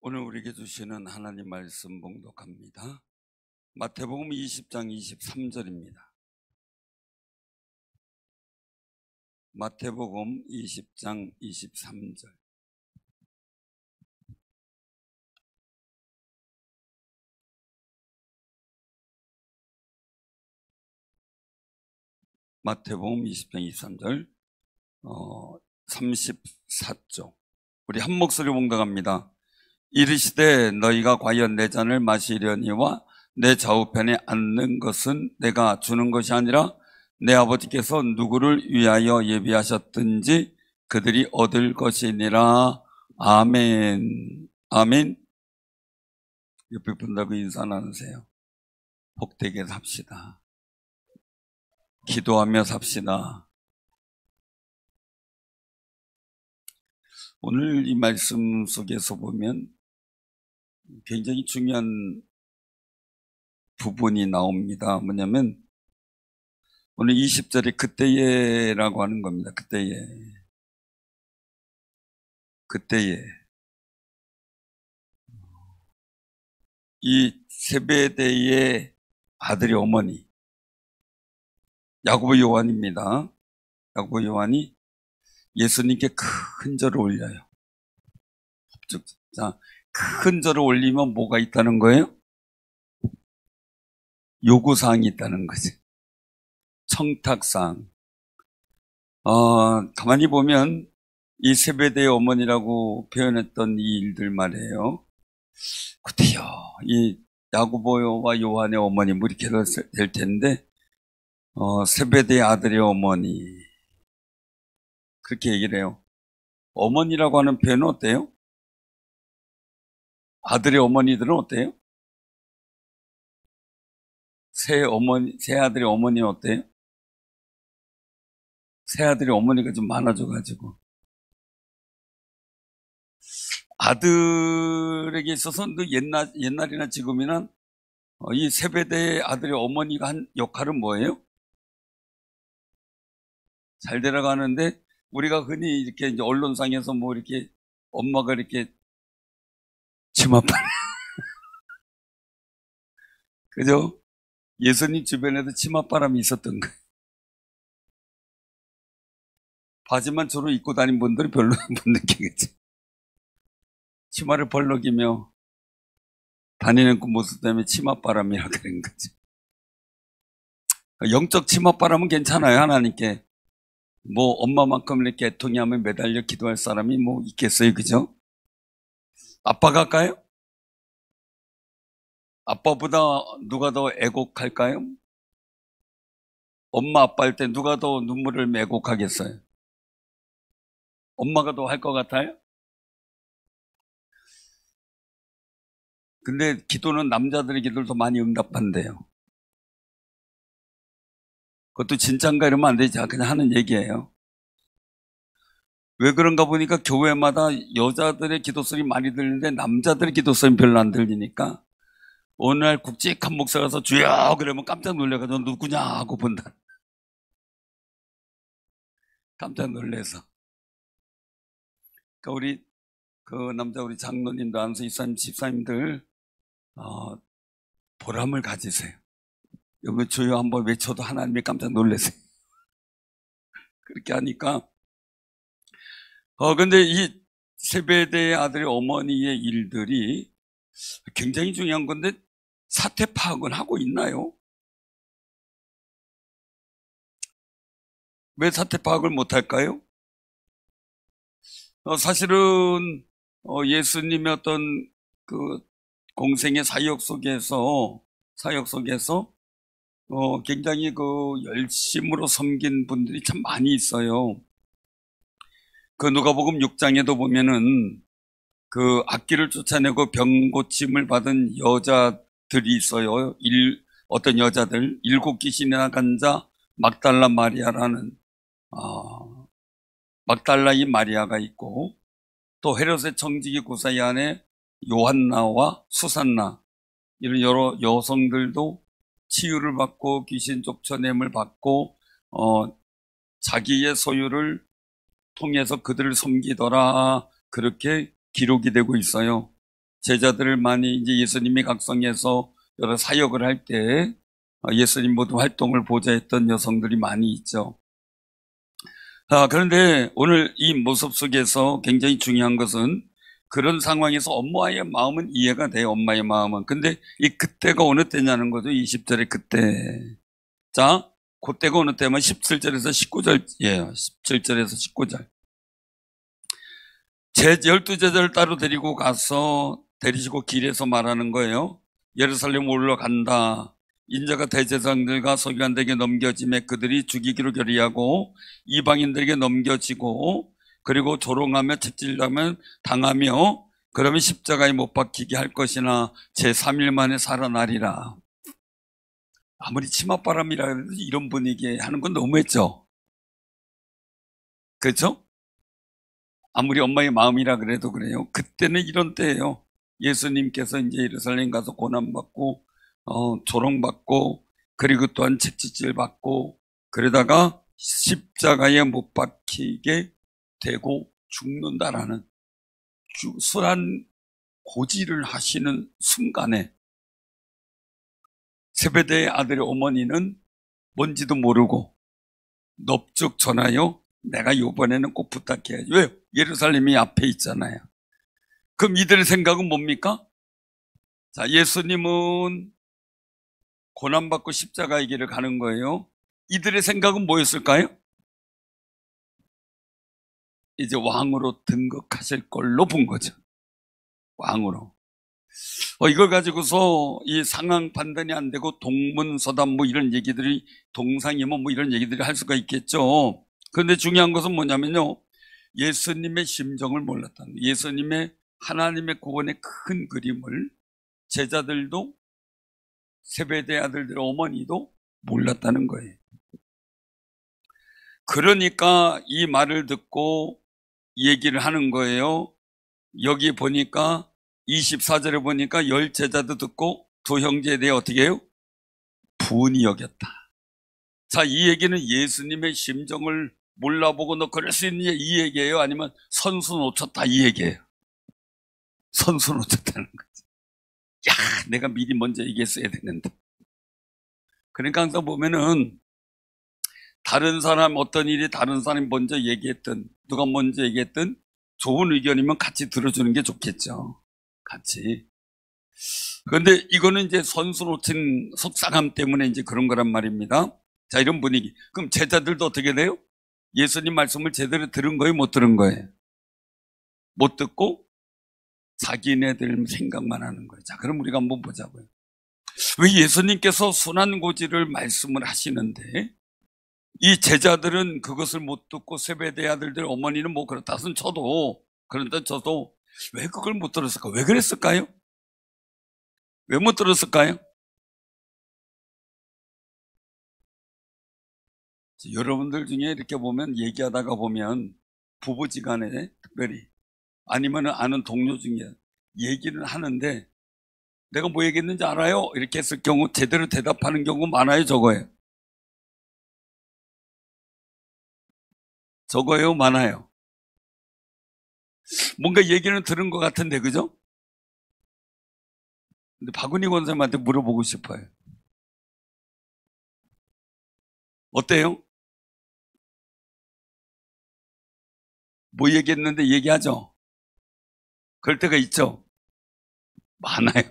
오늘 우리에게 주시는 하나님 말씀 봉독합니다. 마태복음 20장 23절입니다. 마태복음 20장 23절. 마태복음 20장 23절 34쪽. 우리 한 목소리 봉독합니다. 이르시되 너희가 과연 내 잔을 마시려니와 내 좌우편에 앉는 것은 내가 주는 것이 아니라 내 아버지께서 누구를 위하여 예비하셨든지 그들이 얻을 것이니라. 아멘. 아멘. 옆에 분들하고 인사 나누세요. 복되게 삽시다. 기도하며 삽시다. 오늘 이 말씀 속에서 보면 굉장히 중요한 부분이 나옵니다. 뭐냐면 오늘 20절에 그때에라고 하는 겁니다. 그때에 이 세베대의 아들의 어머니 야고보 요한입니다. 야고보 요한이 예수님께 큰 절을 올려요. 자, 큰 절을 올리면 뭐가 있다는 거예요? 요구사항이 있다는 거지. 청탁사항. 가만히 보면 이 세베대의 어머니라고 표현했던 이 일들 말이에요. 그때요, 이 야고보와 요한의 어머니 뭐 이렇게 될 텐데 세베대의 아들의 어머니 그렇게 얘기를 해요. 어머니라고 하는 표현은 어때요? 아들의 어머니들은 어때요? 새 아들의 어머니는 어때요? 새 아들의 어머니가 좀 많아져가지고 아들에게 있어서는 옛날이나 지금이나 이 세베대의 아들의 어머니가 한 역할은 뭐예요? 잘 데려가는데 우리가 흔히 이렇게 이제 언론상에서 뭐 이렇게 엄마가 이렇게 치맛바람 그죠? 예수님 주변에도 치맛바람이 있었던 거예요. 바지만 주로 입고 다닌 분들은 별로 못 느끼겠지. 치마를 벌럭이며 다니는 그 모습 때문에 치맛바람이라고 그런 거지. 영적 치맛바람은 괜찮아요. 하나님께 뭐 엄마만큼 이렇게 애통이하며 매달려 기도할 사람이 뭐 있겠어요. 그죠? 아빠가 할까요? 아빠보다 누가 더 애곡할까요? 엄마 아빠 할 때 누가 더 눈물을 애곡하겠어요? 엄마가 더 할 것 같아요? 근데 기도는 남자들의 기도를 더 많이 응답한대요. 그것도 진짠가 이러면 안 되지. 그냥 하는 얘기예요. 왜 그런가 보니까 교회마다 여자들의 기도소리 많이 들리는데 남자들의 기도소리 별로 안 들리니까 어느 날 굵직한 목사 가서 주여 그러면 깜짝 놀래가지고 누구냐 하고 본다. 깜짝 놀래서. 그러니까 우리 그 남자 우리 장로님도 안수 이사님 집사님들 보람을 가지세요. 여기 주여 한번 외쳐도 하나님이 깜짝 놀라세요. 그렇게 하니까 근데 이 세베대의 아들의 어머니의 일들이 굉장히 중요한 건데 사태 파악은 하고 있나요? 왜 사태 파악을 못할까요? 사실은 예수님의 어떤 그 공생의 사역 속에서 굉장히 그 열심으로 섬긴 분들이 참 많이 있어요. 그 누가복음 6장에도 보면은 그 악귀를 쫓아내고 병 고침을 받은 여자들이 있어요. 어떤 여자들 7 귀신이나 간 자 막달라 마리아라는 막달라인 마리아가 있고 또 헤롯의 청지기 구사의 아내 요한나와 수산나 이런 여러 여성들도 치유를 받고 귀신 쫓아냄을 받고 자기의 소유를 통해서 그들을 섬기더라 그렇게 기록이 되고 있어요. 제자들을 많이 이제 예수님이 각성해서 여러 사역을 할 때 예수님 모든 활동을 보좌했던 여성들이 많이 있죠. 그런데 오늘 이 모습 속에서 굉장히 중요한 것은 그런 상황에서 엄마의 마음은 이해가 돼요. 엄마의 마음은. 근데 이 그때가 어느 때냐는 거죠. 20절에 그때. 자, 그때가 어느 때면 17절에서 19절이에요. 17절에서 19절. 제 12제자를 따로 데리고 가서 데리시고 길에서 말하는 거예요. 예루살렘 올라간다. 인자가 대제사장들과 서기관들에게 넘겨짐에 그들이 죽이기로 결의하고 이방인들에게 넘겨지고 그리고 조롱하며 채찍질하며 당하며 그러면 십자가에 못 박히게 할 것이나 제3일 만에 살아나리라. 아무리 치맛바람이라 해도 이런 분위기에 하는 건 너무했죠. 그렇죠? 아무리 엄마의 마음이라 그래도 그래요. 그때는 이런 때예요. 예수님께서 이제 예루살렘 가서 고난받고 조롱받고 그리고 또한 채찍질 받고 그러다가 십자가에 못 박히게 되고 죽는다라는 순한 고지를 하시는 순간에 세베대의 아들의 어머니는 뭔지도 모르고 넙죽 전하여 내가 이번에는 꼭 부탁해야지. 왜요? 예루살렘이 앞에 있잖아요. 그럼 이들의 생각은 뭡니까? 자, 예수님은 고난받고 십자가의 길을 가는 거예요. 이들의 생각은 뭐였을까요? 이제 왕으로 등극하실 걸로 본 거죠. 왕으로. 이걸 가지고서 이 상황 판단이 안 되고 동문서답 뭐 이런 얘기들이 동상이몽 뭐 이런 얘기들이 할 수가 있겠죠. 그런데 중요한 것은 뭐냐면요. 예수님의 심정을 몰랐다는 거예요. 예수님의 하나님의 구원의 큰 그림을 제자들도 세베대 아들들의 어머니도 몰랐다는 거예요. 그러니까 이 말을 듣고 얘기를 하는 거예요. 여기 보니까 24절에 보니까 10제자도 듣고 두 형제에 대해 어떻게 해요? 분이 여겼다. 자, 이 얘기는 예수님의 심정을 몰라보고 너 그럴 수 있느냐 이 얘기예요? 아니면 선수 놓쳤다 이 얘기예요? 선수 놓쳤다는 거지. 야, 내가 미리 먼저 얘기했어야 되는데. 그러니까 항상 보면은 다른 사람 어떤 일이 다른 사람이 먼저 얘기했든 누가 먼저 얘기했든 좋은 의견이면 같이 들어주는 게 좋겠죠. 같이. 그런데 이거는 이제 선수 놓친 속상함 때문에 이제 그런 거란 말입니다. 자, 이런 분위기. 그럼 제자들도 어떻게 돼요? 예수님 말씀을 제대로 들은 거예요? 못 들은 거예요? 못 듣고 자기네들 생각만 하는 거예요. 자, 그럼 우리가 한번 보자고요. 왜 예수님께서 순환고지를 말씀을 하시는데 이 제자들은 그것을 못 듣고 세베대 아들들 어머니는 뭐 그렇다선 쳐도 그런데 저도 왜 그걸 못 들었을까? 왜 그랬을까요? 왜 못 들었을까요? 여러분들 중에 이렇게 보면 얘기하다가 보면 부부지간에 특별히 아니면 아는 동료 중에 얘기를 하는데 내가 뭐 얘기했는지 알아요? 이렇게 했을 경우 제대로 대답하는 경우 많아요? 적어요? 적어요? 많아요? 뭔가 얘기는 들은 것 같은데 그죠? 근데 박은희 권사님한테 물어보고 싶어요. 어때요? 뭐 얘기했는데 얘기하죠? 그럴 때가 있죠? 많아요.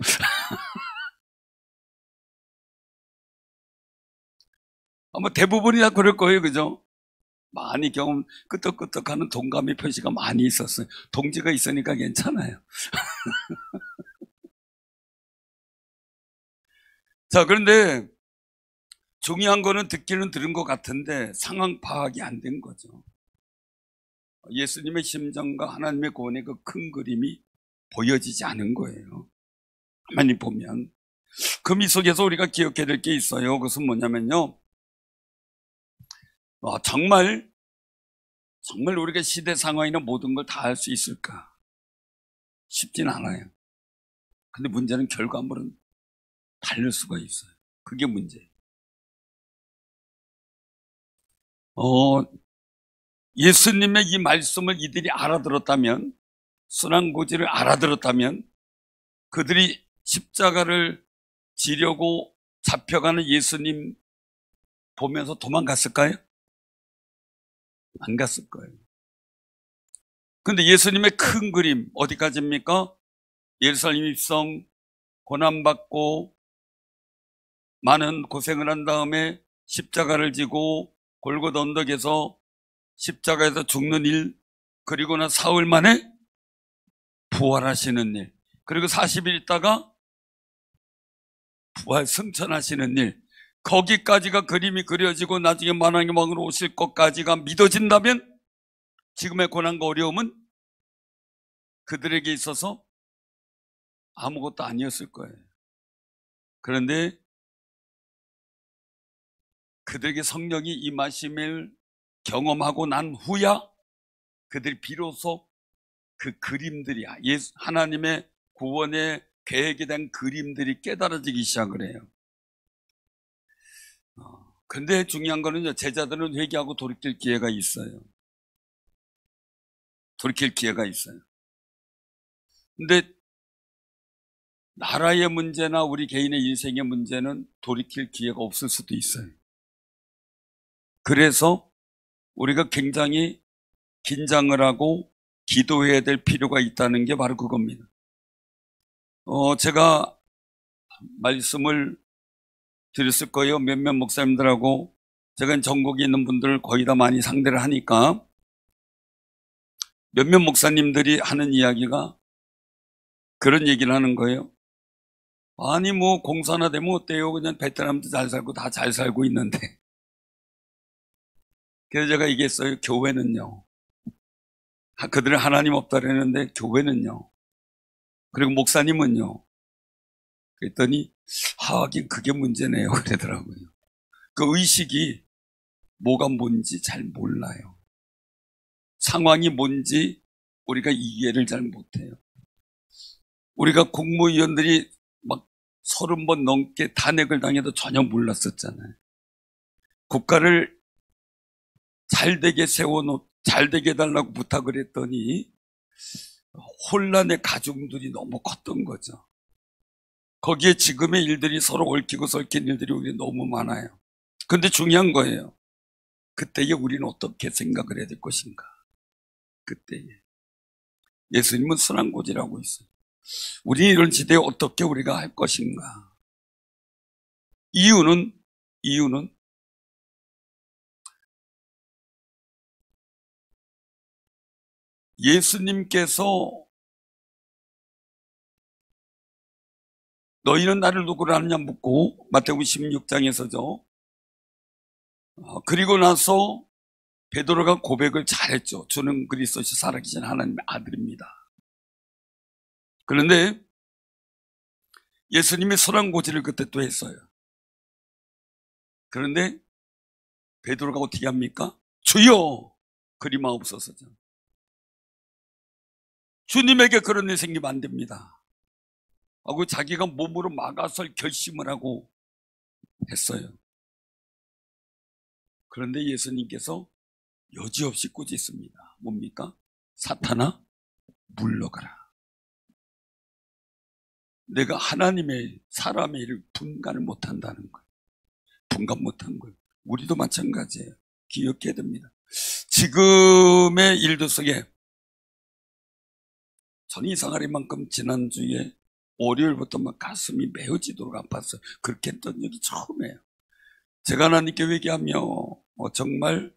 아마 대부분이 다 그럴 거예요. 그죠? 많이 경험, 끄떡끄떡하는 동감의 표시가 많이 있었어요. 동지가 있으니까 괜찮아요. 자, 그런데 중요한 거는 듣기는 들은 것 같은데 상황 파악이 안 된 거죠. 예수님의 심정과 하나님의 구원의 그 큰 그림이 보여지지 않은 거예요. 가만히 보면. 그 속에서 우리가 기억해야 될 게 있어요. 그것은 뭐냐면요. 정말 우리가 시대 상황이나 모든 걸 다 할 수 있을까? 쉽진 않아요. 근데 문제는 결과물은 다를 수가 있어요. 그게 문제예요. 예수님의 이 말씀을 이들이 알아들었다면, 순환고지를 알아들었다면 그들이 십자가를 지려고 잡혀가는 예수님 보면서 도망갔을까요? 안 갔을 거예요. 근데 예수님의 큰 그림 어디까지입니까? 예루살렘 입성, 고난받고 많은 고생을 한 다음에 십자가를 지고 골고다 언덕에서 십자가에서 죽는 일, 그리고 나 사흘 만에 부활하시는 일, 그리고 40일 있다가 부활 승천하시는 일, 거기까지가 그림이 그려지고 나중에 만왕의 왕으로 오실 것까지가 믿어진다면 지금의 고난과 어려움은 그들에게 있어서 아무것도 아니었을 거예요. 그런데 그들에게 성령이 임하심을 경험하고 난 후야 그들이 비로소 그 그림들이야, 하나님의 구원의 계획에 대한 그림들이 깨달아지기 시작을 해요. 근데 중요한 거는요, 제자들은 회개하고 돌이킬 기회가 있어요. 돌이킬 기회가 있어요. 근데 나라의 문제나 우리 개인의 인생의 문제는 돌이킬 기회가 없을 수도 있어요. 그래서 우리가 굉장히 긴장을 하고 기도해야 될 필요가 있다는 게 바로 그겁니다. 제가 말씀을 드렸을 거예요. 몇몇 목사님들하고 제가 전국에 있는 분들 거의 다 많이 상대를 하니까 몇몇 목사님들이 하는 이야기가 그런 얘기를 하는 거예요. 아니 뭐 공사나 되면 어때요? 그냥 베트남도 잘 살고 다 잘 살고 있는데. 그래서 제가 얘기했어요. 교회는요, 그들은 하나님 없다 그랬는데 교회는요, 그리고 목사님은요, 그랬더니 하긴 그게 문제네요 그러더라고요. 그 의식이 뭐가 뭔지 잘 몰라요. 상황이 뭔지 우리가 이해를 잘 못해요. 우리가 국무위원들이 막 30번 넘게 탄핵을 당해도 전혀 몰랐었잖아요. 국가를 잘되게 잘되게 해달라고 부탁을 했더니 혼란의 가중들이 너무 컸던 거죠. 거기에 지금의 일들이 서로 얽히고 설킨 일들이 우리 너무 많아요. 근데 중요한 거예요. 그때에 우리는 어떻게 생각을 해야 될 것인가. 그때에 예수님은 순환고지라고 있어요. 우리 이런 시대에 어떻게 우리가 할 것인가. 이유는 예수님께서 너희는 나를 누구로 아느냐 묻고 마태복음 16장에서죠. 그리고 나서 베드로가 고백을 잘했죠. 주는 그리스도시 살아계신 하나님의 아들입니다. 그런데 예수님이 소란고지를 그때 또 했어요. 그런데 베드로가 어떻게 합니까? 주여 그리마옵소서죠. 주님에게 그런 일 생기면 안 됩니다 하고 자기가 몸으로 막아설 결심을 하고 했어요. 그런데 예수님께서 여지없이 꾸짖습니다. 뭡니까? 사탄아 물러가라. 내가 하나님의 사람의 일을 분간을 못한다는 거예요. 분간 못한 거예요. 우리도 마찬가지예요. 기억해야 됩니다. 지금의 일들 속에 전 이상하리만큼 지난주에 월요일부터 막 가슴이 메어지도록 아팠어요. 그렇게 했던 적이 처음이에요. 제가 하나님께 회개하며 정말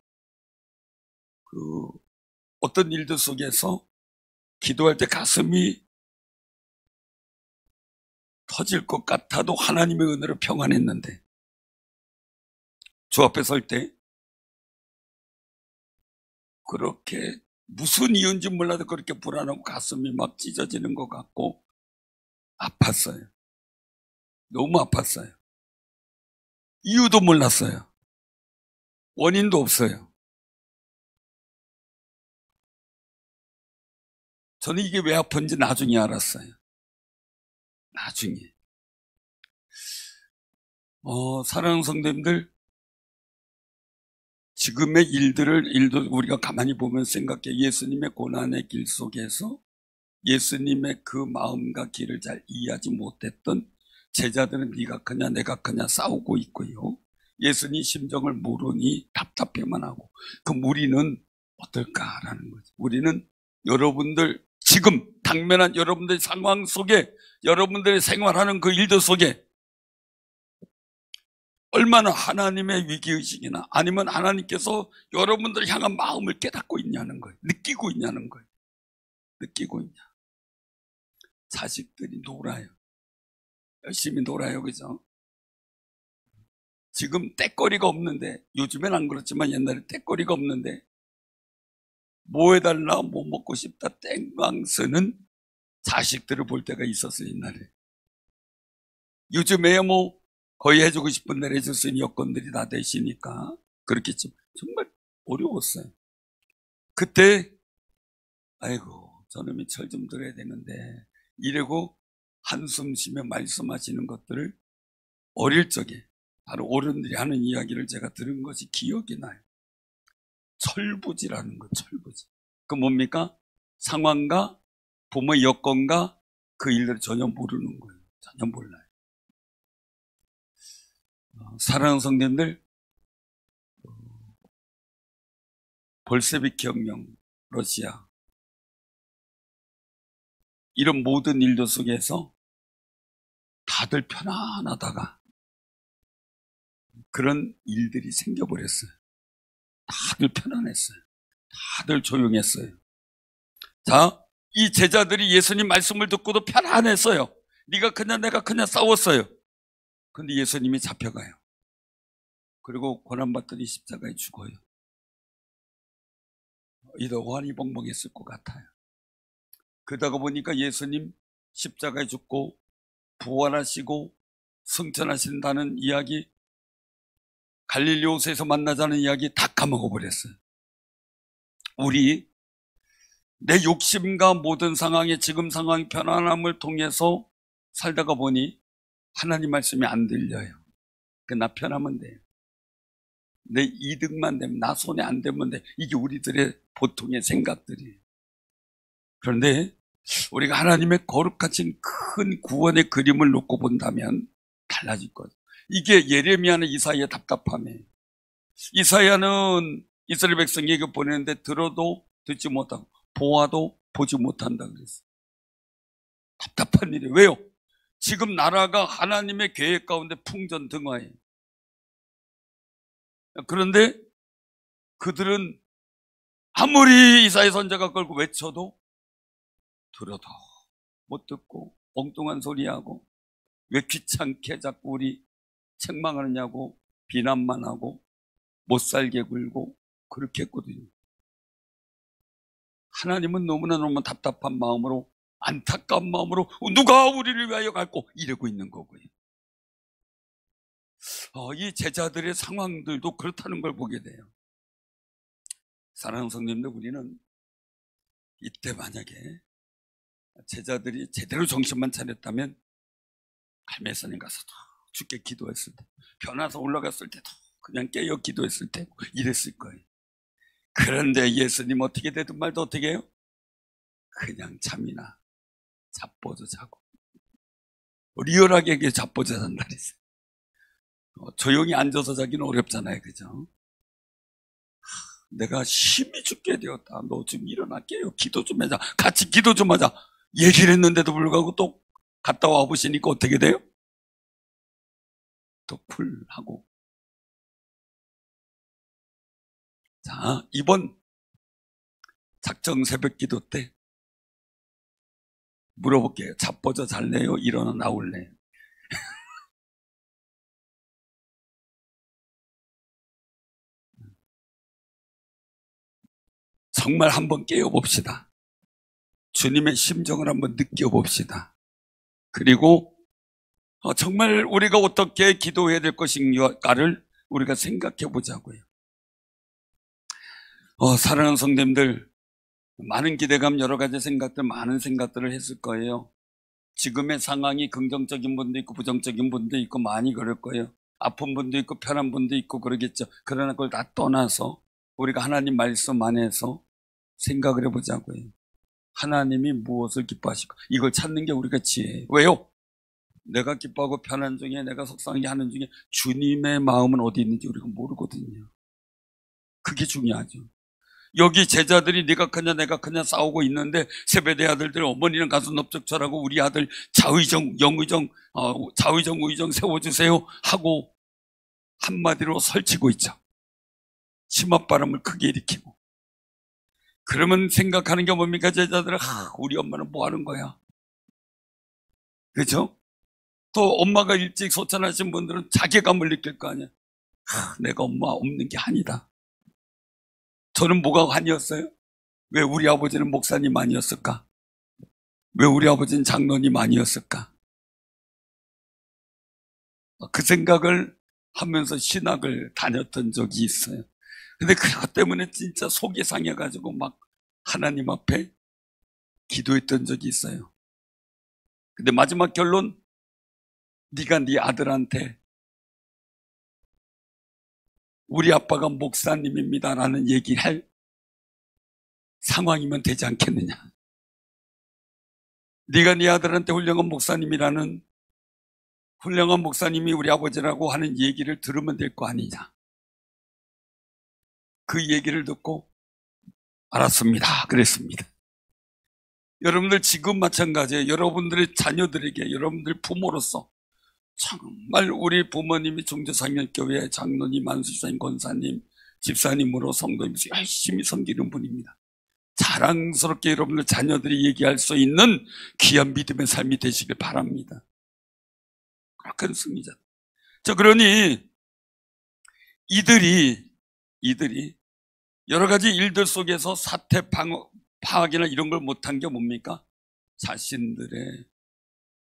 어떤 일들 속에서 기도할 때 가슴이 터질 것 같아도 하나님의 은혜로 평안했는데 주 앞에 설 때 그렇게 무슨 이유인지 몰라도 그렇게 불안하고 가슴이 막 찢어지는 것 같고 아팠어요. 너무 아팠어요. 이유도 몰랐어요. 원인도 없어요. 저는 이게 왜 아픈지 나중에 알았어요. 나중에. 사랑하는 성도님들, 지금의 일도 우리가 가만히 보면 생각해. 예수님의 고난의 길 속에서 예수님의 그 마음과 길을 잘 이해하지 못했던 제자들은 네가 크냐 내가 크냐 싸우고 있고요. 예수님 심정을 모르니 답답해만 하고, 그럼 우리는 어떨까라는 거죠. 우리는 여러분들 지금 당면한 여러분들의 상황 속에, 여러분들의 생활하는 그 일들 속에 얼마나 하나님의 위기의식이나 아니면 하나님께서 여러분들을 향한 마음을 깨닫고 있냐는 거예요. 느끼고 있냐는 거예요. 느끼고 있냐. 자식들이 놀아요. 열심히 놀아요. 그죠? 지금 떼거리가 없는데, 요즘엔 안 그렇지만 옛날에 떼거리가 없는데 뭐 해달라, 뭐 먹고 싶다 땡방 쓰는 자식들을 볼 때가 있었어요. 옛날에. 요즘에 뭐 거의 해주고 싶은 대로 해줄 수 있는 여건들이 다 되시니까 그렇겠지만 정말 어려웠어요. 그때 아이고 저놈이 철 좀 들어야 되는데 이러고 한숨 쉬며 말씀하시는 것들을 어릴 적에 바로 어른들이 하는 이야기를 제가 들은 것이 기억이 나요. 철부지라는 거, 철부지. 그 뭡니까? 상황과 부모의 여건과 그 일들을 전혀 모르는 거예요. 전혀 몰라요. 사랑하는 성도님들, 볼세비키 혁명, 러시아, 이런 모든 일들 속에서 다들 편안하다가 그런 일들이 생겨버렸어요. 다들 편안했어요. 다들 조용했어요. 자, 이 제자들이 예수님 말씀을 듣고도 편안했어요. 네가 크냐 내가 크냐 싸웠어요. 근데 예수님이 잡혀가요. 그리고 고난받더니 십자가에 죽어요. 이도 환히 벙벙했을 것 같아요. 그러다가 보니까 예수님 십자가에 죽고 부활하시고 승천하신다는 이야기, 갈릴리 호수에서 만나자는 이야기 다 까먹어버렸어요. 우리 내 욕심과 모든 상황에 지금 상황의 편안함을 통해서 살다가 보니 하나님 말씀이 안 들려요. 나 편하면 돼요. 내 이득만 되면, 나 손에 안 되면 돼. 이게 우리들의 보통의 생각들이에요. 그런데 우리가 하나님의 거룩하신 큰 구원의 그림을 놓고 본다면 달라질 거죠. 이게 예레미야는 이사야의 답답함이에요. 이사야는 이스라엘 백성에게 보내는데 들어도 듣지 못하고 보아도 보지 못한다 그랬어요. 답답한 일이에요. 왜요? 지금 나라가 하나님의 계획 가운데 풍전등화해요. 그런데 그들은 아무리 이사야 선지자가 끌고 외쳐도 들어도 못 듣고 엉뚱한 소리하고 왜 귀찮게 자꾸 우리 책망하느냐고 비난만 하고 못살게 굴고 그렇게 했거든요. 하나님은 너무나 답답한 마음으로, 안타까운 마음으로 누가 우리를 위하여 갈고 이러고 있는 거고요. 이 제자들의 상황들도 그렇다는 걸 보게 돼요. 사랑하는 성도님들, 우리는 이때 만약에 제자들이 제대로 정신만 차렸다면 갈매산에 가서도 주께 기도했을 때, 변화서 올라갔을 때도 그냥 깨어 기도했을 테고 이랬을 거예요. 그런데 예수님 어떻게 되든 말도 어떻게 해요? 그냥 잠이나 자빠져 자고, 리얼하게 자빠져 잔다 그랬어요. 조용히 앉아서 자기는 어렵잖아요. 그죠? 내가 힘이 죽게 되었다. 너 지금 일어나 깨요. 기도 좀 하자. 같이 기도 좀 하자. 얘기를 했는데도 불구하고 또 갔다 와 보시니까 어떻게 돼요? 또 쿨하고. 자, 이번 작정 새벽 기도 때 물어볼게요. 자빠져 잘래요? 일어나 나올래요? 정말 한번 깨어봅시다. 주님의 심정을 한번 느껴봅시다. 그리고 정말 우리가 어떻게 기도해야 될 것인가를 우리가 생각해 보자고요. 사랑하는 성도님들, 많은 기대감, 여러 가지 생각들, 많은 생각들을 했을 거예요. 지금의 상황이 긍정적인 분도 있고 부정적인 분도 있고 많이 그럴 거예요. 아픈 분도 있고 편한 분도 있고 그러겠죠. 그러나 그걸 다 떠나서 우리가 하나님 말씀 안에서 생각을 해보자고요. 하나님이 무엇을 기뻐하실까? 이걸 찾는 게 우리가 지혜예요. 왜요? 내가 기뻐하고 편한 중에, 내가 속상하게 하는 중에 주님의 마음은 어디 있는지 우리가 모르거든요. 그게 중요하죠. 여기 제자들이 네가 크냐 내가 크냐 싸우고 있는데 세베대 아들들 어머니는 가서 넓적절하고 우리 아들 좌의정 영의정 좌의정 우의정 세워주세요 하고 한마디로 설치고 있죠. 치맛바람을 크게 일으키고. 그러면 생각하는 게 뭡니까? 제자들은 우리 엄마는 뭐 하는 거야? 그렇죠? 또 엄마가 일찍 소천하신 분들은 자괴감을 느낄 거 아니야. 내가 엄마 없는 게 한이다. 저는 뭐가 한이었어요? 왜 우리 아버지는 목사님 아니었을까? 왜 우리 아버지는 장로님 아니었을까? 그 생각을 하면서 신학을 다녔던 적이 있어요. 근데 그것 때문에 진짜 속이 상해가지고 막 하나님 앞에 기도했던 적이 있어요. 근데 마지막 결론, 네가 네 아들한테 우리 아빠가 목사님입니다라는 얘기를 할 상황이면 되지 않겠느냐. 네가 네 아들한테 훌륭한 목사님이라는 훌륭한 목사님이 우리 아버지라고 하는 얘기를 들으면 될 거 아니냐. 그 얘기를 듣고 알았습니다. 그랬습니다. 여러분들 지금 마찬가지예요. 여러분들의 자녀들에게 여러분들 부모로서 정말 우리 부모님이 중저상년교회 장로님, 안수사님, 권사님, 집사님으로 성도님으로 열심히 섬기는 분입니다. 자랑스럽게 여러분들 자녀들이 얘기할 수 있는 귀한 믿음의 삶이 되시길 바랍니다. 그렇게 승리자. 자, 그러니 이들이 여러 가지 일들 속에서 사태 파악이나 이런 걸 못한 게 뭡니까? 자신들의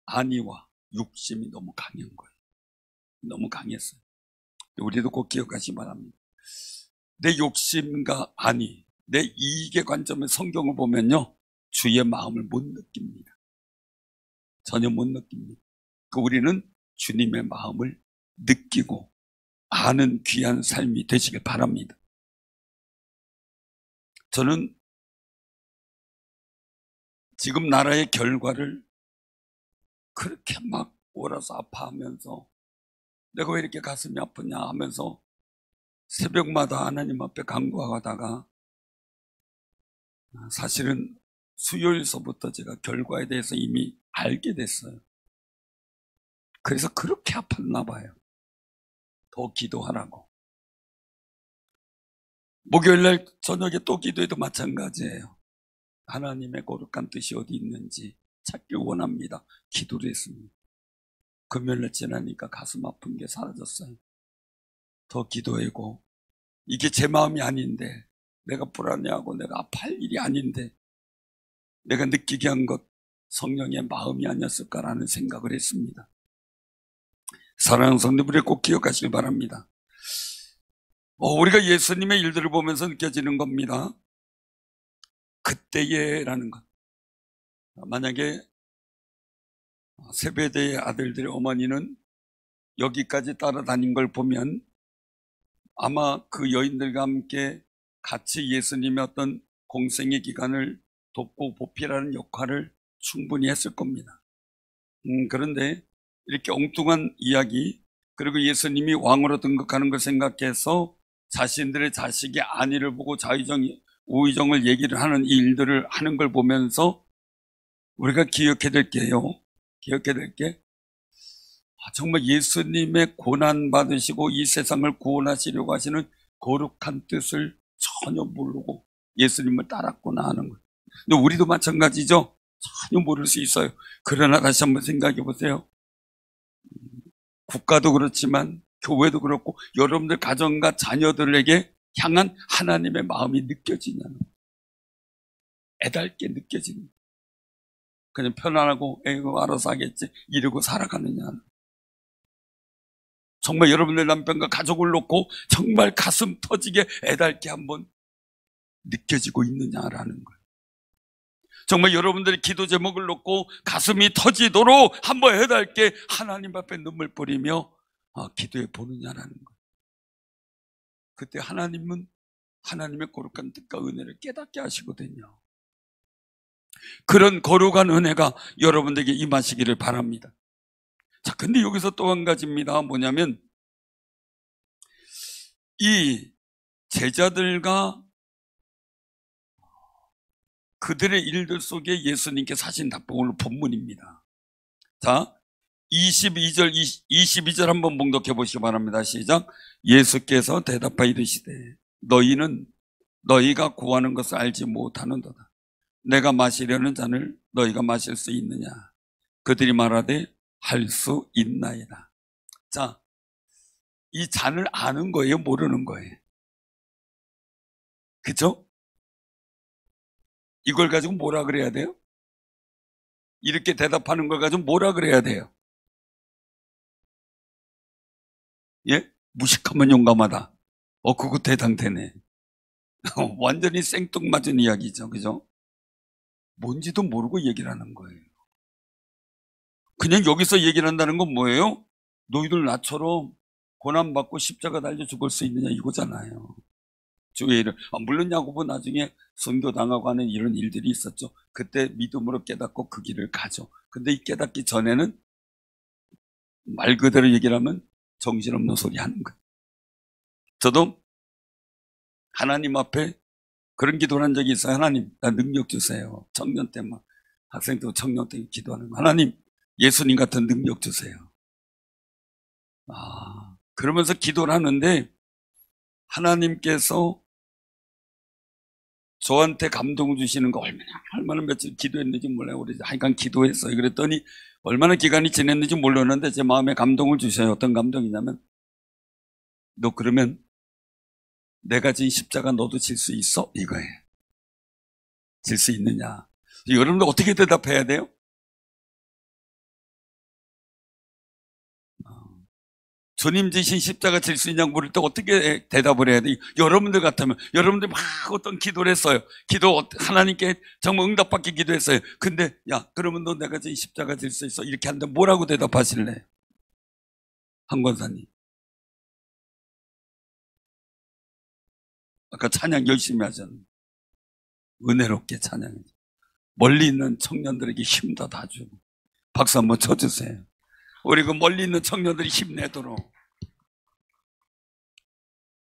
안위와 욕심이 너무 강한 거예요. 너무 강했어요. 우리도 꼭 기억하시 바랍니다. 내 욕심과 안위, 내 이익의 관점의 성경을 보면요, 주의 마음을 못 느낍니다. 전혀 못 느낍니다. 우리는 주님의 마음을 느끼고 아는 귀한 삶이 되시길 바랍니다. 저는 지금 나라의 결과를 그렇게 막 몰아서 아파하면서 내가 왜 이렇게 가슴이 아프냐 하면서 새벽마다 하나님 앞에 간구하다가 사실은 수요일서부터 제가 결과에 대해서 이미 알게 됐어요. 그래서 그렇게 아팠나 봐요. 더 기도하라고. 목요일날 저녁에 또 기도해도 마찬가지예요. 하나님의 거룩한 뜻이 어디 있는지 찾길 원합니다. 기도를 했습니다. 금요일날 지나니까 가슴 아픈 게 사라졌어요. 더 기도하고 이게 제 마음이 아닌데, 내가 불안해하고 내가 아파할 일이 아닌데 내가 느끼게 한 것 성령의 마음이 아니었을까라는 생각을 했습니다. 사랑하는 성도들이 꼭 기억하시길 바랍니다. 우리가 예수님의 일들을 보면서 느껴지는 겁니다. 그때에라는 것. 만약에 세베대의 아들들의 어머니는 여기까지 따라다닌 걸 보면 아마 그 여인들과 함께 같이 예수님의 어떤 공생의 기간을 돕고 보필하는 역할을 충분히 했을 겁니다. 그런데 이렇게 엉뚱한 이야기, 그리고 예수님이 왕으로 등극하는 걸 생각해서 자신들의 자식의 안위를 보고 좌의정, 우의정을 얘기를 하는 이 일들을 하는 걸 보면서 우리가 기억해야 될 게요. 기억해야 될 게, 정말 예수님의 고난 받으시고 이 세상을 구원하시려고 하시는 거룩한 뜻을 전혀 모르고 예수님을 따랐구나 하는 거예요. 근데 우리도 마찬가지죠. 전혀 모를 수 있어요. 그러나 다시 한번 생각해 보세요. 국가도 그렇지만 교회도 그렇고 여러분들 가정과 자녀들에게 향한 하나님의 마음이 느껴지냐는, 애달게 느껴지는, 그냥 편안하고 에이고 알아서 하겠지 이러고 살아가느냐는, 정말 여러분들 남편과 가족을 놓고 정말 가슴 터지게 애달게 한번 느껴지고 있느냐라는 거예요. 정말 여러분들의 기도 제목을 놓고 가슴이 터지도록 한번 애달게 하나님 앞에 눈물 뿌리며 기도해 보느냐라는 거예요. 그때 하나님은 하나님의 거룩한 뜻과 은혜를 깨닫게 하시거든요. 그런 거룩한 은혜가 여러분들에게 임하시기를 바랍니다. 자, 근데 여기서 또 한 가지입니다. 뭐냐면 이 제자들과 그들의 일들 속에 예수님께서 하신 답변, 오늘 본문입니다. 자, 22절 한번 봉독해 보시기 바랍니다. 시작. 예수께서 대답하여 이르시되 너희는 너희가 구하는 것을 알지 못하는도다. 내가 마시려는 잔을 너희가 마실 수 있느냐? 그들이 말하되 할 수 있나이다. 자, 이 잔을 아는 거예요? 모르는 거예요? 그죠? 이걸 가지고 뭐라 그래야 돼요? 이렇게 대답하는 걸 가지고 뭐라 그래야 돼요? 예? 무식하면 용감하다. 그거 대단되네. 완전히 생뚱맞은 이야기죠. 그죠? 뭔지도 모르고 얘기를 하는 거예요. 그냥 여기서 얘기를 한다는 건 뭐예요? 너희들 나처럼 고난받고 십자가 달려 죽을 수 있느냐 이거잖아요. 주의 일을. 물론 야고보 나중에 선교당하고 하는 이런 일들이 있었죠. 그때 믿음으로 깨닫고 그 길을 가죠. 근데 이 깨닫기 전에는 말 그대로 얘기를 하면 정신없는 소리 하는 거예요. 저도 하나님 앞에 그런 기도를 한 적이 있어요. 하나님, 나 능력 주세요. 청년 때 막, 학생 때 청년 때 기도하는 거. 하나님, 예수님 같은 능력 주세요. 그러면서 기도를 하는데 하나님께서 저한테 감동을 주시는 거 얼마나 며칠 기도했는지 몰라요. 우리 하여간 기도했어요. 그랬더니 얼마나 기간이 지냈는지 몰랐는데 제 마음에 감동을 주셔요. 어떤 감동이냐면 너 그러면 내가 진 십자가 너도 질 수 있어? 이거예요. 질 수 있느냐? 여러분들 어떻게 대답해야 돼요? 주님 지신 십자가 질 수 있냐고 물을 때 어떻게 대답을 해야 돼요? 여러분들 같으면 여러분들 막 어떤 기도를 했어요. 하나님께 정말 응답받기 기도했어요. 근데 야 그러면 너 내가 진 십자가 질 수 있어? 이렇게 하는데 뭐라고 대답하실래요? 한 권사님. 아까 찬양 열심히 하셨는데 은혜롭게 찬양해. 멀리 있는 청년들에게 힘도 다 주고 박수 한번 쳐주세요. 우리 그 멀리 있는 청년들이 힘내도록.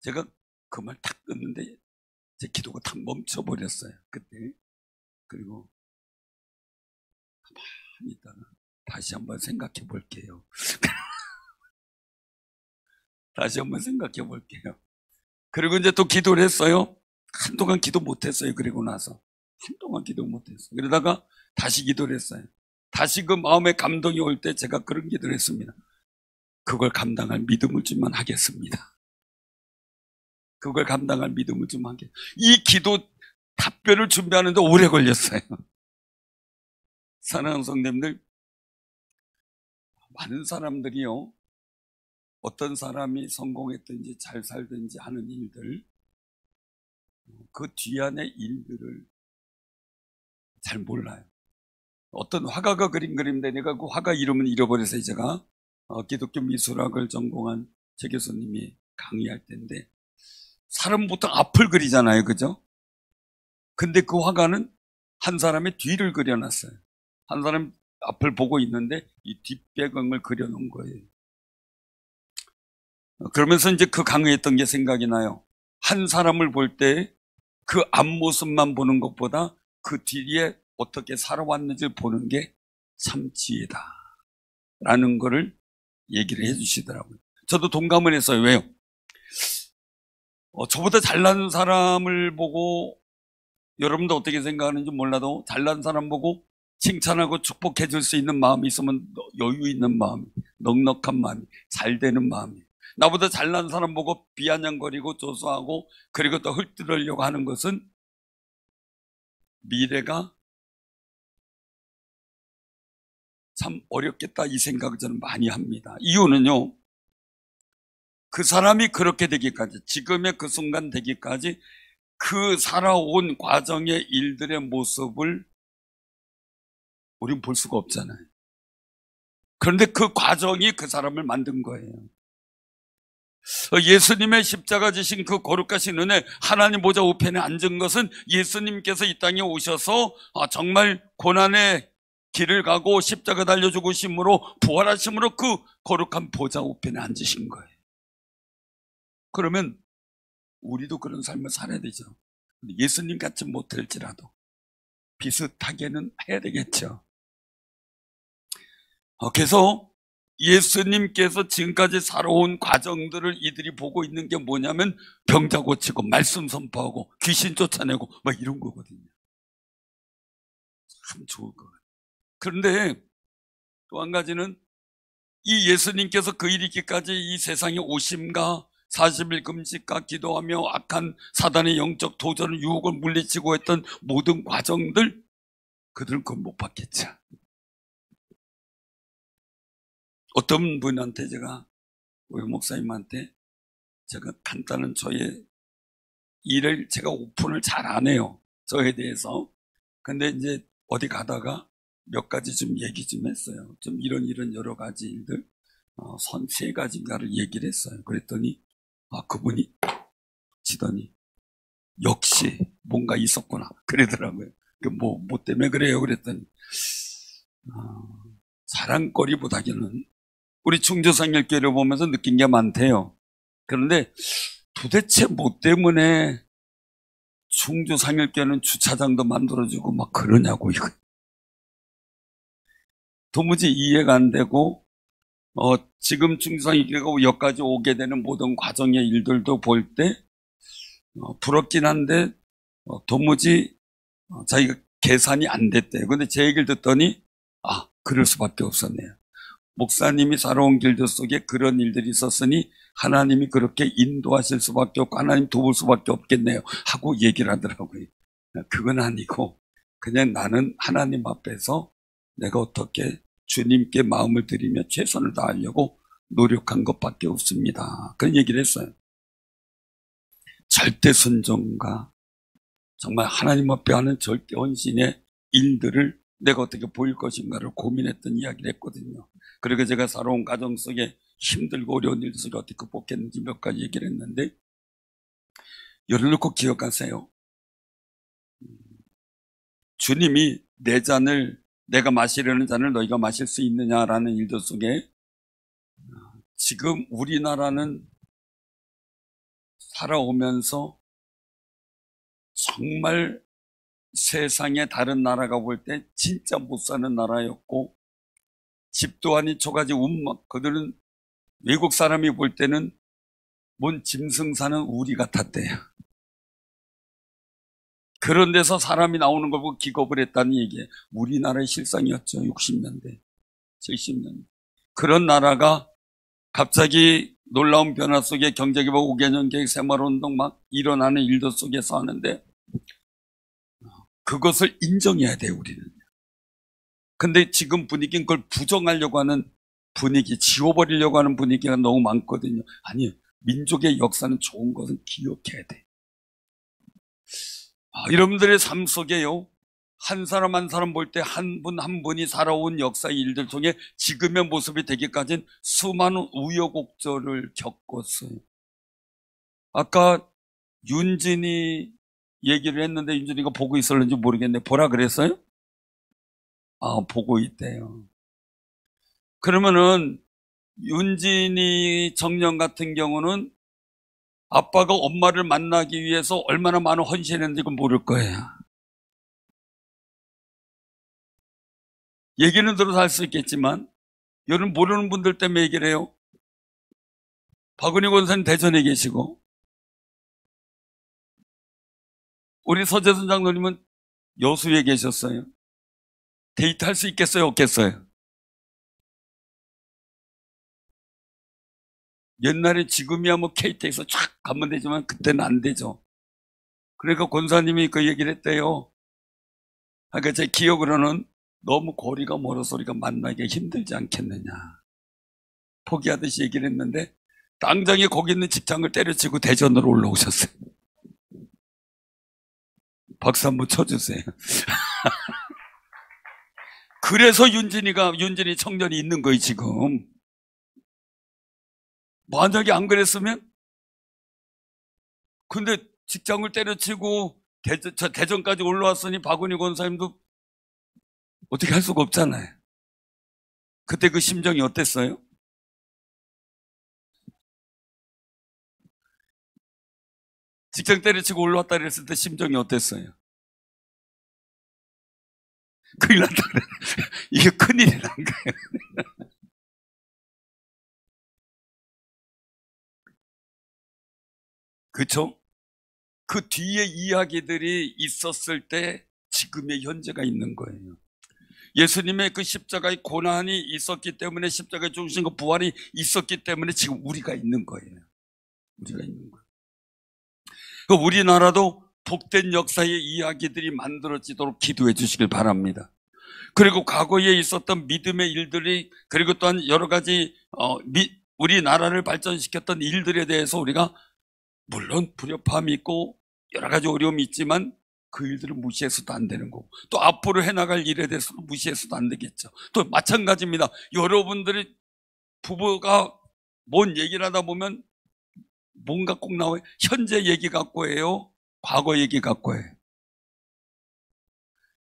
제가 그 말 탁 끊는데 제 기도가 탁 멈춰버렸어요. 그때. 그리고 가만히 있다가 다시 한번 생각해 볼게요. 다시 한번 생각해 볼게요. 그리고 이제 또 기도를 했어요. 한동안 기도 못했어요. 그리고 나서 한동안 기도 못했어요. 그러다가 다시 기도를 했어요. 다시 그 마음에 감동이 올 때 제가 그런 기도를 했습니다. 그걸 감당할 믿음을 주면 하겠습니다. 그걸 감당할 믿음을 좀 하게. 이 기도 답변을 준비하는데 오래 걸렸어요. 사랑하는 성도님들, 많은 사람들이요, 어떤 사람이 성공했든지 잘 살든지 하는 일들, 그 뒤안의 일들을 잘 몰라요. 어떤 화가가 그린데 내가 그 화가 이름은 잃어버려서 제가 기독교 미술학을 전공한 제 교수님이 강의할 때인데 사람 보통 앞을 그리잖아요. 그죠? 근데 그 화가는 한 사람의 뒤를 그려놨어요. 한 사람 앞을 보고 있는데 이 뒷배경을 그려놓은 거예요. 그러면서 이제 그 강의했던 게 생각이 나요. 한 사람을 볼 때 그 앞모습만 보는 것보다 그 뒤에 어떻게 살아왔는지 보는 게 참 지혜다 라는 거를 얘기를 해주시더라고요. 저도 동감을 했어요. 왜요? 저보다 잘난 사람을 보고 여러분도 어떻게 생각하는지 몰라도 잘난 사람 보고 칭찬하고 축복해 줄 수 있는 마음이 있으면 여유 있는 마음, 넉넉한 마음, 잘 되는 마음이. 나보다 잘난 사람 보고 비아냥거리고 조소하고 그리고 또 헐뜯으려고 하는 것은 미래가 참 어렵겠다 이 생각을 저는 많이 합니다. 이유는요, 그 사람이 그렇게 되기까지, 지금의 그 순간 되기까지 그 살아온 과정의 일들의 모습을 우린 볼 수가 없잖아요. 그런데 그 과정이 그 사람을 만든 거예요. 예수님의 십자가 지신 그 거룩하신 은혜, 하나님 보좌 우편에 앉은 것은 예수님께서 이 땅에 오셔서 정말 고난의 길을 가고 십자가 달려 죽으심으로 부활하심으로 그 거룩한 보좌 우편에 앉으신 거예요. 그러면 우리도 그런 삶을 살아야 되죠. 예수님 같이 못할지라도 비슷하게는 해야 되겠죠. 그래서 예수님께서 지금까지 살아온 과정들을 이들이 보고 있는 게 뭐냐면 병자 고치고 말씀 선포하고 귀신 쫓아내고 막 이런 거거든요. 참 좋을 것 같아요. 그런데 또 한 가지는 이 예수님께서 그 이르기까지 이 세상에 오심과 40일 금식과 기도하며 악한 사단의 영적 도전을 유혹을 물리치고 했던 모든 과정들, 그들은 그건 못 받겠죠. 어떤 분한테 제가, 우리 목사님한테 제가 간단한 저의 일을 제가 오픈을 잘 안 해요. 저에 대해서. 근데 이제 어디 가다가 몇 가지 좀 얘기 좀 했어요. 좀 이런 여러 가지 일들, 선 3가지인가를 얘기를 했어요. 그랬더니, 그분이 치더니, 역시 뭔가 있었구나. 그러더라고요. 뭐 때문에 그래요? 그랬더니, 자랑거리보다는 우리 충주상일교회를 보면서 느낀 게 많대요. 그런데 도대체 뭐 때문에 충주상일교회는 주차장도 만들어주고 막 그러냐고, 이거. 도무지 이해가 안 되고, 지금 충주상일교회가 여기까지 오게 되는 모든 과정의 일들도 볼 때, 부럽긴 한데, 도무지, 자기가 계산이 안 됐대요. 근데 제 얘기를 듣더니, 그럴 수밖에 없었네요. 목사님이 살아온 길들 속에 그런 일들이 있었으니 하나님이 그렇게 인도하실 수밖에 없고 하나님 도울 수밖에 없겠네요 하고 얘기를 하더라고요. 그건 아니고 그냥 나는 하나님 앞에서 내가 어떻게 주님께 마음을 드리며 최선을 다하려고 노력한 것밖에 없습니다. 그런 얘기를 했어요. 절대 순종과 정말 하나님 앞에 하는 절대 헌신의 일들을 내가 어떻게 보일 것인가를 고민했던 이야기를 했거든요. 그리고 제가 살아온 가정 속에 힘들고 어려운 일들 속에 어떻게 극복했는지 몇 가지 얘기를 했는데, 여러분 꼭 기억하세요. 주님이 내 잔을, 내가 마시려는 잔을 너희가 마실 수 있느냐라는 일들 속에 지금 우리나라는 살아오면서 정말 세상의 다른 나라가 볼 때 진짜 못 사는 나라였고, 집도 아닌 초가지 운막, 그들은 외국 사람이 볼 때는 뭔 짐승 사는 우리 같았대요. 그런 데서 사람이 나오는 걸 보고 기겁을 했다는 얘기예요. 우리나라의 실상이었죠. 60년대, 70년대. 그런 나라가 갑자기 놀라운 변화 속에 경제개발 5개년 계획, 새마을운동 막 일어나는 일들 속에서 하는데, 그것을 인정해야 돼요, 우리는. 근데 지금 분위기는 그걸 부정하려고 하는 분위기, 지워버리려고 하는 분위기가 너무 많거든요. 아니요. 민족의 역사는 좋은 것은 기억해야 돼. 여러분들의 삶 속에요, 한 사람 한 사람 볼 때 한 분 한 분이 살아온 역사의 일들 중에 지금의 모습이 되기까지는 수많은 우여곡절을 겪었어요. 아까 윤진이 얘기를 했는데 윤진이가 보고 있었는지 모르겠네. 보라 그랬어요? 보고 있대요. 그러면은 윤진이 정년 같은 경우는 아빠가 엄마를 만나기 위해서 얼마나 많은 헌신했는지 그건 모를 거예요. 얘기는 들어서 할 수 있겠지만 여러분 모르는 분들 때문에 얘기를 해요. 박은희 권사님 대전에 계시고 우리 서재선 장로님은 여수에 계셨어요. 데이트할 수 있겠어요? 없겠어요? 옛날에 지금이야 뭐 KTX에서 쫙 가면 되지만 그때는 안 되죠. 그러니까 권사님이 그 얘기를 했대요. 그러니까 제 기억으로는 너무 거리가 멀어서 우리가 만나기가 힘들지 않겠느냐, 포기하듯이 얘기를 했는데 당장에 거기 있는 직장을 때려치고 대전으로 올라오셨어요. 박수 한번 쳐주세요. 그래서 윤진이 청년이 있는 거예요 지금. 만약에 안 그랬으면, 근데 직장을 때려치고 대전까지 올라왔으니 박은희 권사님도 어떻게 할 수가 없잖아요. 그때 그 심정이 어땠어요? 직장 때려치고 올라왔다 그랬을 때 심정이 어땠어요? 큰일 났다 그래. 이게 큰일이 난 거예요. 그렇죠? 그 뒤에 이야기들이 있었을 때 지금의 현재가 있는 거예요. 예수님의 그 십자가의 고난이 있었기 때문에, 십자가의 죽으신 부활이 있었기 때문에 지금 우리가 있는 거예요. 우리가 있는 거예요. 우리나라도 복된 역사의 이야기들이 만들어지도록 기도해 주시길 바랍니다. 그리고 과거에 있었던 믿음의 일들이, 그리고 또한 여러 가지 우리나라를 발전시켰던 일들에 대해서 우리가 물론 불협화음이 있고 여러 가지 어려움이 있지만 그 일들을 무시해서도 안 되는 거고, 또 앞으로 해나갈 일에 대해서도 무시해서도 안 되겠죠. 또 마찬가지입니다. 여러분들이 부부가 뭔 얘기를 하다 보면 뭔가 꼭 나와요. 현재 얘기 갖고 해요? 과거 얘기 갖고 해요?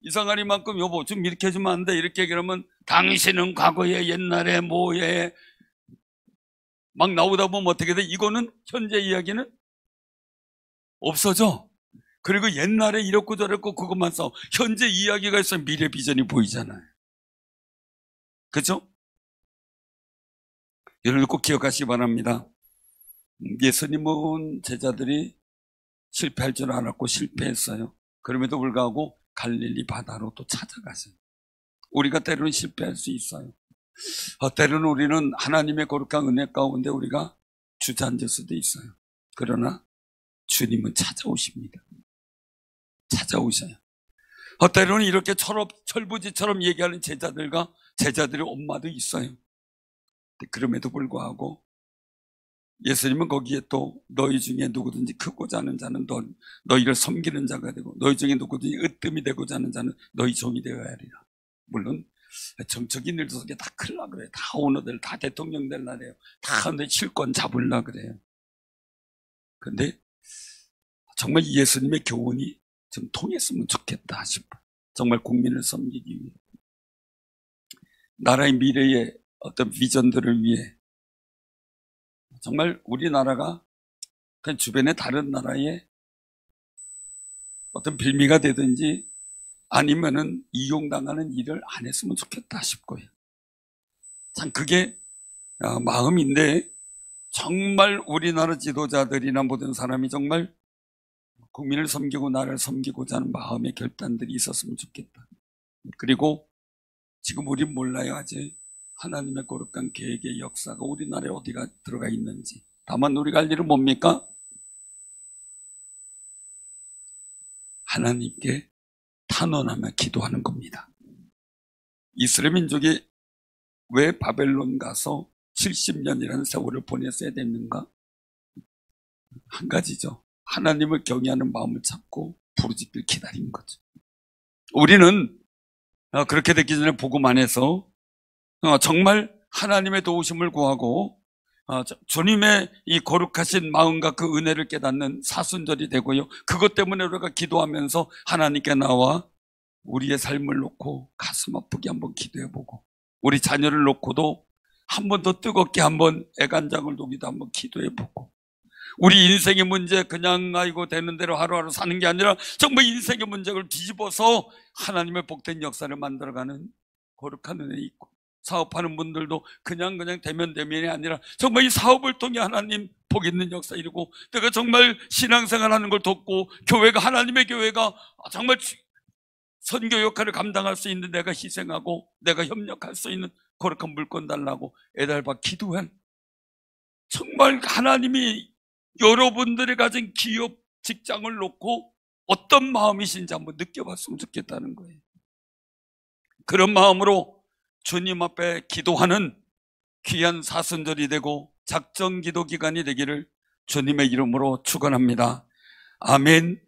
이상하리만큼 여보 좀 이렇게 해주면 안 돼, 이렇게 얘기하면 당신은 과거에 옛날에 뭐에 막 나오다 보면 어떻게 돼? 이거는 현재 이야기는 없어져. 그리고 옛날에 이랬고 저랬고 그것만 싸워. 현재 이야기가 있으면 미래 비전이 보이잖아요. 그렇죠? 여러분 꼭 기억하시기 바랍니다. 예수님은 제자들이 실패할 줄 알았고 실패했어요. 그럼에도 불구하고 갈릴리 바다로 또 찾아가세요. 우리가 때로는 실패할 수 있어요. 때로는 우리는 하나님의 거룩한 은혜 가운데 우리가 주저앉을 수도 있어요. 그러나 주님은 찾아오십니다. 찾아오셔요. 때로는 이렇게 철부지처럼 얘기하는 제자들의 엄마도 있어요. 그럼에도 불구하고 예수님은 거기에 또 너희 중에 누구든지 크고자 하는 자는 너희를 섬기는 자가 되고, 너희 중에 누구든지 으뜸이 되고자 하는 자는 너희 종이 되어야 하리라. 물론 정적인 일 속에 다 클라 그래요. 다 오너들, 다 대통령 될라래요. 다 내 실권 잡을라 그래요. 근데 정말 예수님의 교훈이 좀 통했으면 좋겠다 싶어요. 정말 국민을 섬기기 위해, 나라의 미래의 어떤 비전들을 위해, 정말 우리나라가 그냥 주변의 다른 나라의 어떤 빌미가 되든지 아니면은 이용당하는 일을 안 했으면 좋겠다 싶고요. 참 그게 마음인데, 정말 우리나라 지도자들이나 모든 사람이 정말 국민을 섬기고 나라를 섬기고자 하는 마음의 결단들이 있었으면 좋겠다. 그리고 지금 우린 몰라요. 아직 하나님의 거룩한 계획의 역사가 우리나라에 어디가 들어가 있는지. 다만 우리가 할 일은 뭡니까? 하나님께 탄원하며 기도하는 겁니다. 이스라엘 민족이 왜 바벨론 가서 70년이라는 세월을 보냈어야 됐는가? 한 가지죠. 하나님을 경외하는 마음을 찾고 부르짖길 기다린 거죠. 우리는 그렇게 되기 전에 복음 안에서 정말 하나님의 도우심을 구하고 주님의 이 거룩하신 마음과 그 은혜를 깨닫는 사순절이 되고요. 그것 때문에 우리가 기도하면서 하나님께 나와 우리의 삶을 놓고 가슴 아프게 한번 기도해보고, 우리 자녀를 놓고도 한 번 더 뜨겁게 한번 애간장을 녹이도 한번 기도해보고, 우리 인생의 문제 그냥 아이고 되는 대로 하루하루 사는 게 아니라 정말 인생의 문제를 뒤집어서 하나님의 복된 역사를 만들어가는 거룩한 은혜 있고, 사업하는 분들도 그냥 대면대면이 아니라 정말 이 사업을 통해 하나님 복 있는 역사 이루고, 내가 정말 신앙생활하는 걸 돕고, 교회가 하나님의 교회가 정말 선교 역할을 감당할 수 있는 내가 희생하고 내가 협력할 수 있는 거룩한 물건 달라고 애달바 기도한, 정말 하나님이 여러분들이 가진 기업, 직장을 놓고 어떤 마음이신지 한번 느껴봤으면 좋겠다는 거예요. 그런 마음으로 주님 앞에 기도하는 귀한 사순절이 되고 작정 기도 기간이 되기를 주님의 이름으로 축원합니다. 아멘.